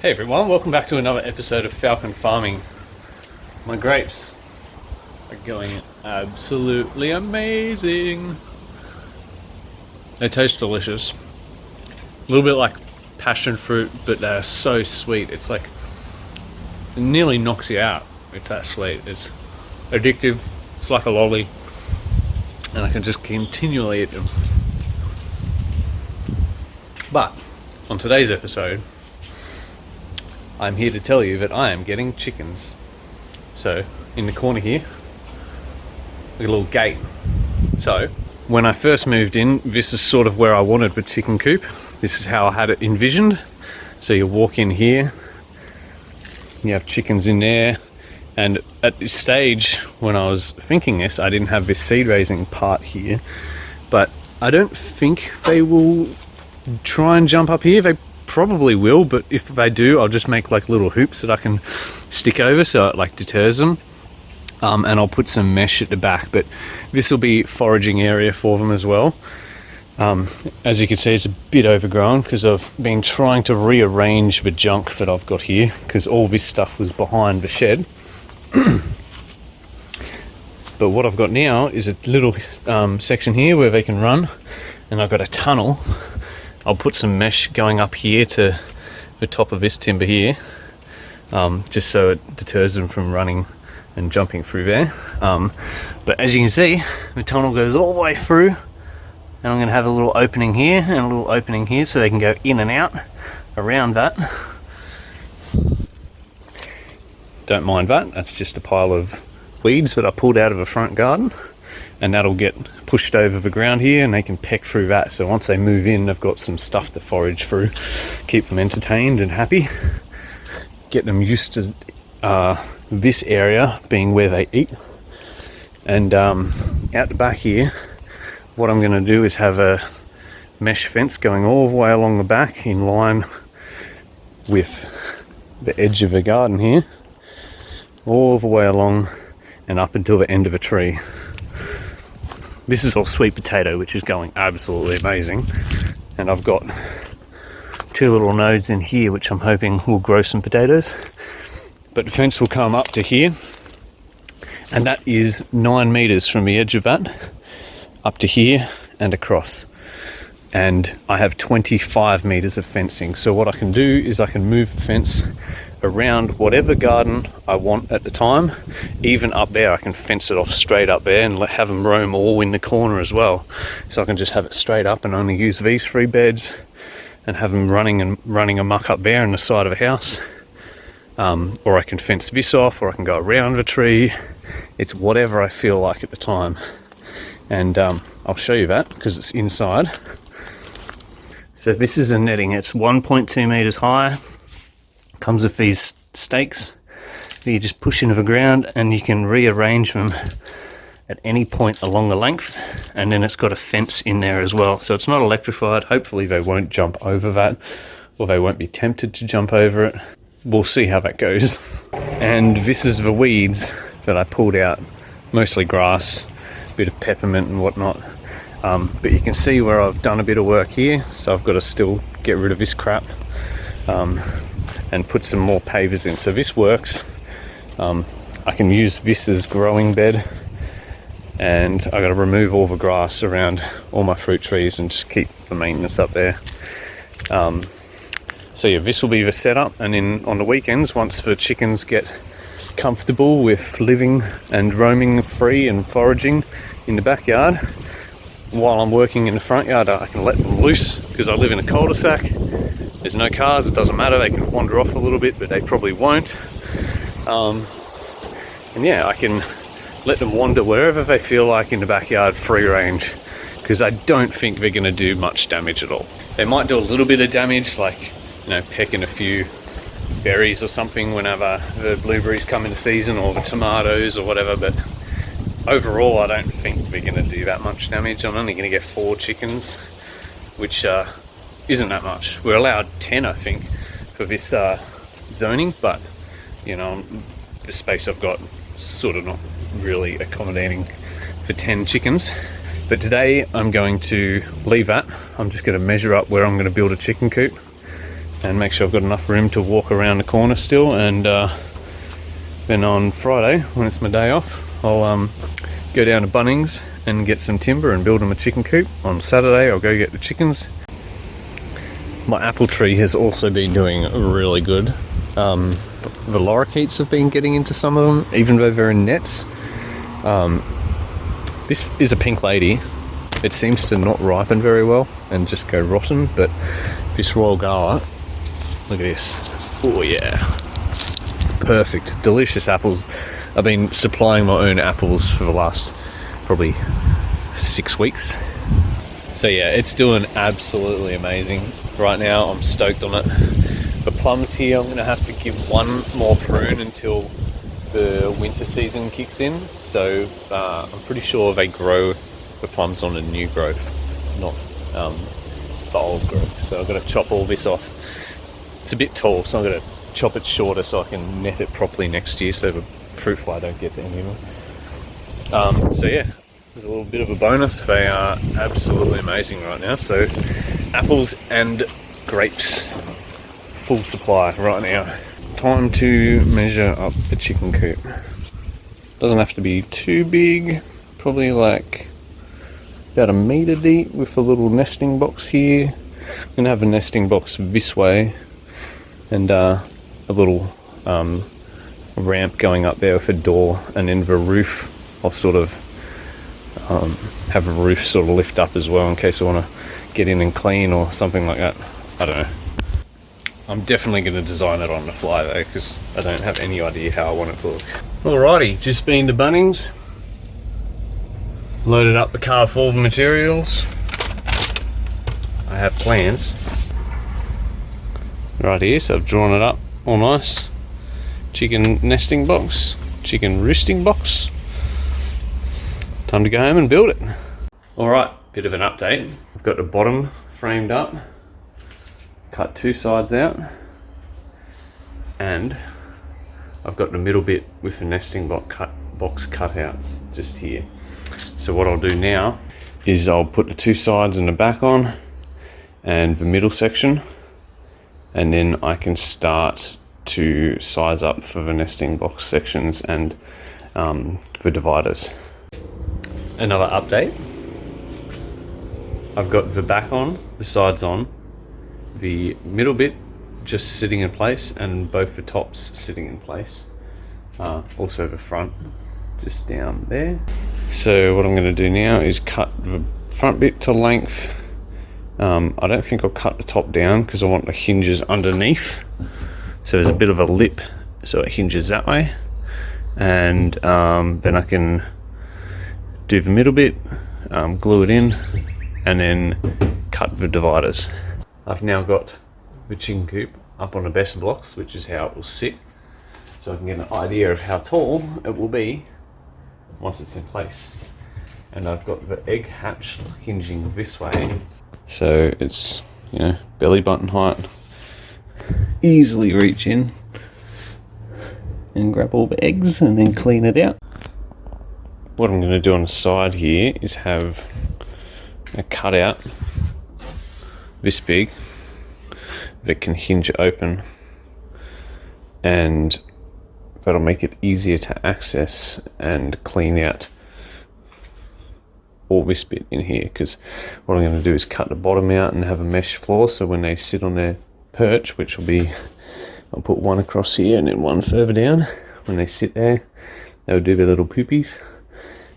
Hey everyone, welcome back to another episode of Falcon Farming. My grapes are going absolutely amazing. They taste delicious. A little bit like passion fruit, but they're so sweet. It's like, it nearly knocks you out. It's that sweet. It's addictive. It's like a lolly. And I can just continually eat them. But on today's episode, I'm here to tell you that I am getting chickens. So, in the corner here, a little gate. So, when I first moved in, this is sort of where I wanted the chicken coop. This is how I had it envisioned. So you walk in here, you have chickens in there, and at this stage, when I was thinking this, I didn't have this seed raising part here, but I don't think they will try and jump up here. They probably will, but if they do, I'll just make like little hoops that I can stick over so it like deters them, and I'll put some mesh at the back. But this will be foraging area for them as well. As you can see, it's a bit overgrown because I've been trying to rearrange the junk that I've got here, because all this stuff was behind the shed. But what I've got now is a little section here where they can run, and I've got a tunnel. I'll put some mesh going up here to the top of this timber here, just so it deters them from running and jumping through there. But as you can see, the tunnel goes all the way through, and I'm going to have a little opening here and a little opening here so they can go in and out around that. Don't mind that, that's just a pile of weeds that I pulled out of the front garden, and that'll get pushed over the ground here and they can peck through that. So once they move in, they've got some stuff to forage through, keep them entertained and happy, get them used to this area being where they eat. And out the back here, what I'm going to do is have a mesh fence going all the way along the back in line with the edge of the garden here, all the way along and up until the end of a tree. This is all sweet potato, which is going absolutely amazing, and I've got two little nodes in here which I'm hoping will grow some potatoes. But the fence will come up to here, and that is 9 meters from the edge of that up to here and across, and I have 25 meters of fencing. So what I can do is I can move the fence around whatever garden I want at the time. Even up there, I can fence it off straight up there and have them roam all in the corner as well. So I can just have it straight up and only use these 3 beds and have them running amok up there in the side of a house. Or I can fence this off, or I can go around the tree. It's whatever I feel like at the time. And I'll show you that because it's inside. So this is a netting. It's 1.2 meters high. Comes with these stakes that you just push into the ground, and you can rearrange them at any point along the length, and then it's got a fence in there as well, so it's not electrified. Hopefully they won't jump over that, or they won't be tempted to jump over it. We'll see how that goes. And this is the weeds that I pulled out, mostly grass, a bit of peppermint and whatnot, but you can see where I've done a bit of work here, so I've got to still get rid of this crap and put some more pavers in. So this works. I can use this as growing bed, and I got to remove all the grass around all my fruit trees and just keep the maintenance up there. So yeah, this will be the setup, and then on the weekends, once the chickens get comfortable with living and roaming free and foraging in the backyard, while I'm working in the front yard, I can let them loose because I live in a cul-de-sac. There's no cars, it doesn't matter, they can wander off a little bit, but they probably won't. And yeah, I can let them wander wherever they feel like in the backyard, free range, because I don't think they're going to do much damage at all. They might do a little bit of damage, like, you know, pecking a few berries or something whenever the blueberries come into season, or the tomatoes or whatever, but overall I don't think they're going to do that much damage. I'm only going to get 4 chickens, which isn't that much. We're allowed 10, I think, for this zoning, but you know, the space I've got sort of not really accommodating for 10 chickens. But today I'm going to leave that. I'm just going to measure up where I'm going to build a chicken coop, and make sure I've got enough room to walk around the corner still. And then on Friday, when it's my day off, I'll go down to Bunnings and get some timber and build them a chicken coop. On Saturday I'll go get the chickens. My apple tree has also been doing really good. The lorikeets have been getting into some of them, even though they're in nets. This is a pink lady. It seems to not ripen very well and just go rotten, but this Royal Gala, look at this. Oh yeah, perfect, delicious apples. I've been supplying my own apples for the last probably 6 weeks. So yeah, it's doing absolutely amazing right now. I'm stoked on it. The plums here, I'm gonna have to give one more prune until the winter season kicks in. So I'm pretty sure they grow the plums on a new growth, not the old growth. So I've got to chop all this off. It's a bit tall, so I'm going to chop it shorter so I can net it properly next year so the fruit fly don't get to any of them. So yeah, there's a little bit of a bonus. They are absolutely amazing right now. So apples and grapes, full supply right now. Time to measure up the chicken coop. Doesn't have to be too big, probably like about 1 meter deep with a little nesting box here. I'm gonna have a nesting box this way and a little ramp going up there with a door, and then the roof I'll sort of have a roof sort of lift up as well in case I want to get in and clean or something like that. I don't know. I'm definitely going to design it on the fly though, because I don't have any idea how I want it to look. Alrighty, just been to Bunnings, loaded up the car full of materials. I have plans right here, so I've drawn it up all nice. Chicken nesting box, chicken roosting box. Time to go home and build it. Alright, bit of an update. I've got the bottom framed up, cut 2 sides out, and I've got the middle bit with the nesting box cutouts just here. So what I'll do now is I'll put the 2 sides and the back on and the middle section, and then I can start to size up for the nesting box sections and the dividers. Another update, I've got the back on, the sides on, the middle bit just sitting in place, and both the tops sitting in place. Also the front just down there. So what I'm going to do now is cut the front bit to length. I don't think I'll cut the top down because I want the hinges underneath, so there's a bit of a lip so it hinges that way, and then I can do the middle bit, glue it in, and then cut the dividers. I've now got the chicken coop up on the best blocks, which is how it will sit, so I can get an idea of how tall it will be once it's in place. And I've got the egg hatch hinging this way, so it's, you know, belly button height. Easily reach in and grab all the eggs and then clean it out. What I'm going to do on the side here is have a cutout this big that can hinge open, and that'll make it easier to access and clean out all this bit in here, because what I'm going to do is cut the bottom out and have a mesh floor, so when they sit on their perch, which will be, I'll put one across here and then one further down, when they sit there they'll do their little poopies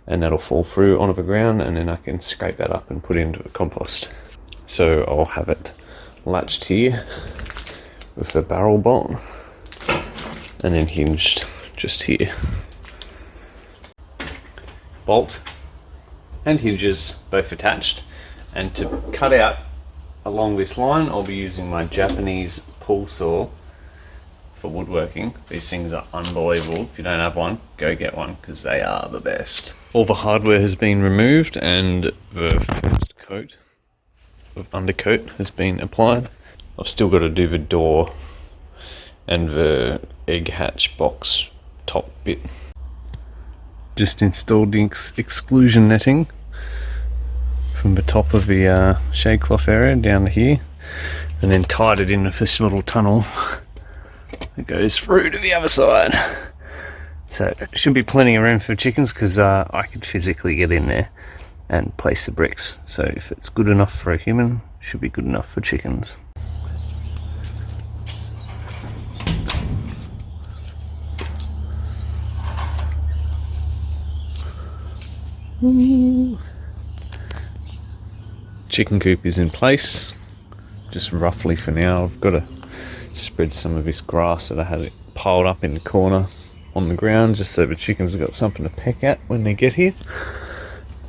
and that'll fall through onto the ground, and then I can scrape that up and put it into the compost. So I'll have it latched here with the barrel bolt and then hinged just here. Bolt and hinges both attached, and to cut out along this line I'll be using my Japanese pull saw for woodworking. These things are unbelievable. If you don't have one, go get one because they are the best. All the hardware has been removed and the first coat of undercoat has been applied. I've still got to do the door and the egg hatch box top bit. Just installed the exclusion netting from the top of the shade cloth area down to here. and then tied it in with this little tunnel that goes through to the other side. So it should be plenty of room for chickens, because I could physically get in there and place the bricks. So if it's good enough for a human, it should be good enough for chickens. Chicken coop is in place, just roughly for now. I've got to spread some of this grass that I had piled up in the corner on the ground, just so the chickens have got something to peck at when they get here.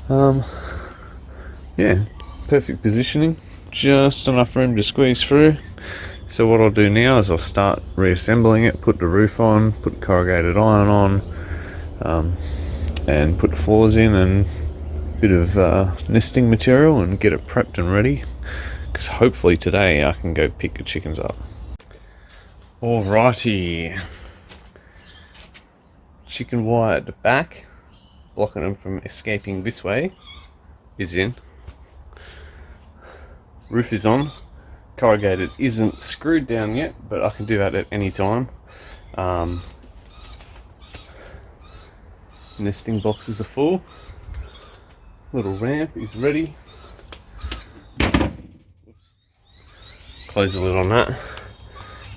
Yeah, perfect positioning, just enough room to squeeze through. So what I'll do now is I'll start reassembling it, put the roof on, put corrugated iron on, and put the floors in, and a bit of nesting material, and get it prepped and ready, because hopefully today I can go pick the chickens up. Alrighty, chicken wire at the back, blocking them from escaping this way, is in. Roof is on. Corrugated isn't screwed down yet, but I can do that at any time. Nesting boxes are full. Little ramp is ready. Close the lid on that.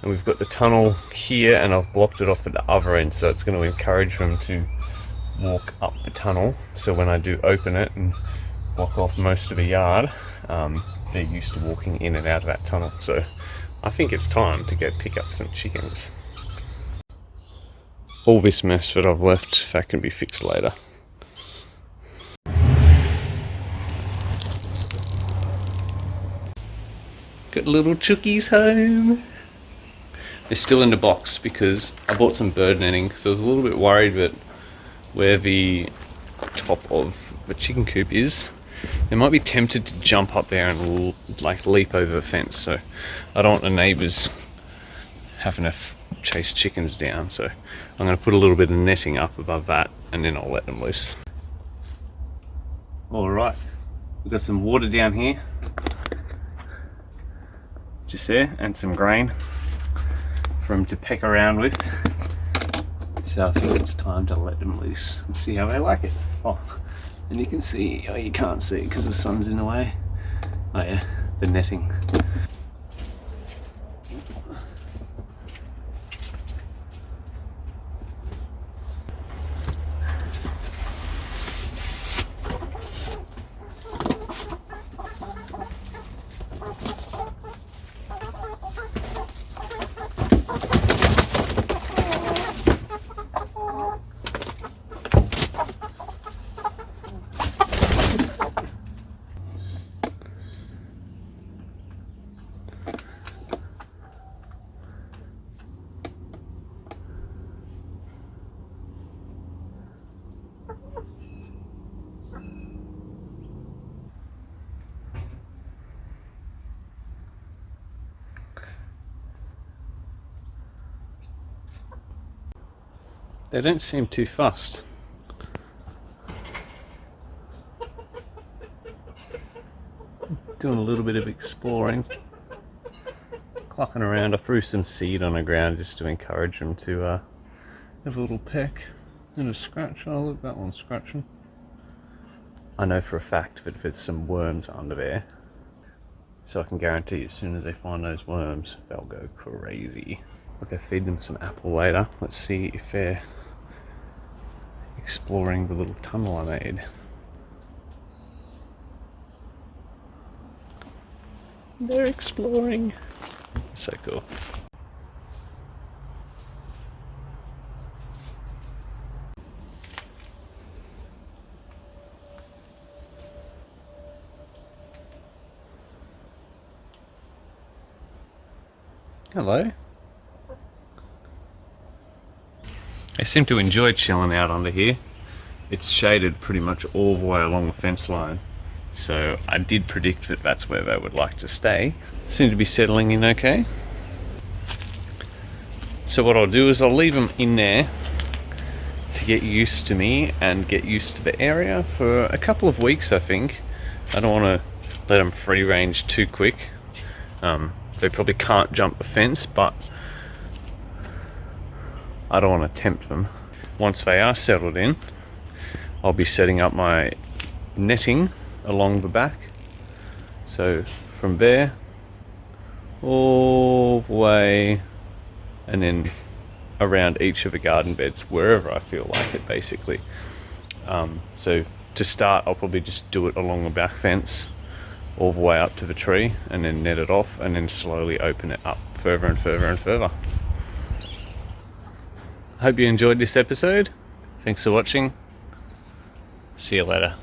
And we've got the tunnel here, and I've blocked it off at the other end, so it's going to encourage them to walk up the tunnel. So when I do open it and block off most of the yard, they're used to walking in and out of that tunnel. So I think it's time to go pick up some chickens. All this mess that I've left, that can be fixed later. Got little chookies home. They're still in the box because I bought some bird netting, so I was a little bit worried that where the top of the chicken coop is, they might be tempted to jump up there and like leap over the fence. So I don't want the neighbours having to chase chickens down. So I'm going to put a little bit of netting up above that, and then I'll let them loose. All right, we've got some water down here, just there, and some grain for them to peck around with. So I think it's time to let them loose and see how they like it. Oh, and you can see, oh, you can't see because the sun's in the way. Oh yeah, the netting. They don't seem too fussed. Doing a little bit of exploring. Clucking around. I threw some seed on the ground just to encourage them to have a little peck and a scratch. Oh look, that one's scratching. I know for a fact that there's some worms under there. So I can guarantee as soon as they find those worms, they'll go crazy. I'll go feed them some apple later. Let's see if they're exploring the little tunnel I made. They're exploring. So cool. Hello. They seem to enjoy chilling out under here. It's shaded pretty much all the way along the fence line, so I did predict that that's where they would like to stay. Seem to be settling in okay. So what I'll do is I'll leave them in there to get used to me and get used to the area for a couple of weeks, I think. I don't want to let them free range too quick. they probably can't jump the fence, but I don't want to tempt them. Once they are settled in, I'll be setting up my netting along the back. So from there, all the way, and then around each of the garden beds, wherever I feel like it, basically. So to start, I'll probably just do it along the back fence, all the way up to the tree, and then net it off, and then slowly open it up further and further and further. Hope you enjoyed this episode. Thanks for watching. See you later.